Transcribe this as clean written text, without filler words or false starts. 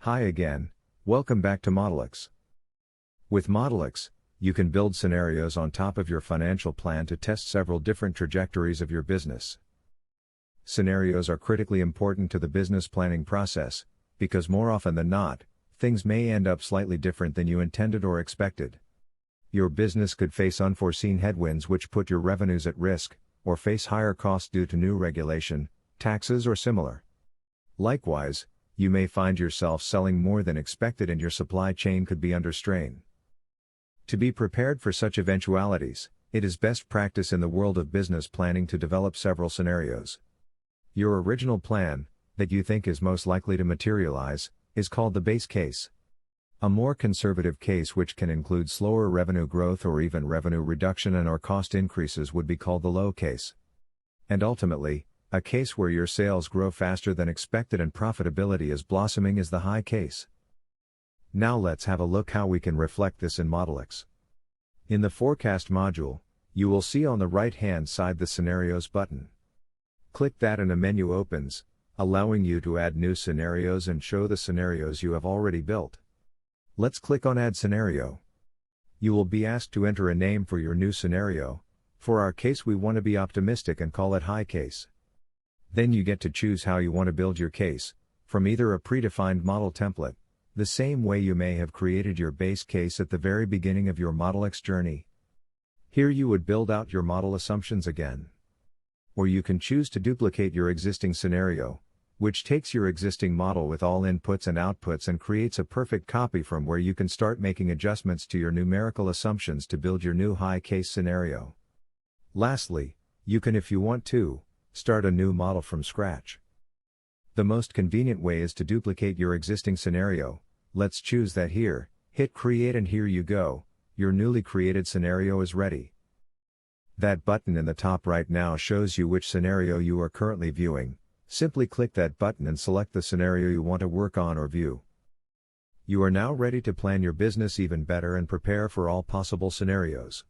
Hi again, welcome back to Modeliks. With Modeliks, you can build scenarios on top of your financial plan to test several different trajectories of your business. Scenarios are critically important to the business planning process, because more often than not, things may end up slightly different than you intended or expected. Your business could face unforeseen headwinds which put your revenues at risk, or face higher costs due to new regulation, taxes or similar. Likewise, you may find yourself selling more than expected and your supply chain could be under strain. To be prepared for such eventualities, it is best practice in the world of business planning to develop several scenarios. Your original plan, that you think is most likely to materialize, is called the base case. A more conservative case which can include slower revenue growth or even revenue reduction and/or cost increases would be called the low case. And ultimately, a case where your sales grow faster than expected and profitability is blossoming is the high case. Now let's have a look how we can reflect this in Modeliks. In the Forecast module, you will see on the right-hand side the Scenarios button. Click that and a menu opens, allowing you to add new scenarios and show the scenarios you have already built. Let's click on Add Scenario. You will be asked to enter a name for your new scenario. For our case, we want to be optimistic and call it High Case. Then you get to choose how you want to build your case, from either a predefined model template, the same way you may have created your base case at the very beginning of your Modeliks journey. Here you would build out your model assumptions again. Or you can choose to duplicate your existing scenario, which takes your existing model with all inputs and outputs and creates a perfect copy from where you can start making adjustments to your numerical assumptions to build your new high case scenario. Lastly, you can, if you want to, start a new model from scratch. The most convenient way is to duplicate your existing scenario. Let's choose that here, hit create, and here you go, your newly created scenario is ready. That button in the top right now shows you which scenario you are currently viewing. Simply click that button and select the scenario you want to work on or view. You are now ready to plan your business even better and prepare for all possible scenarios.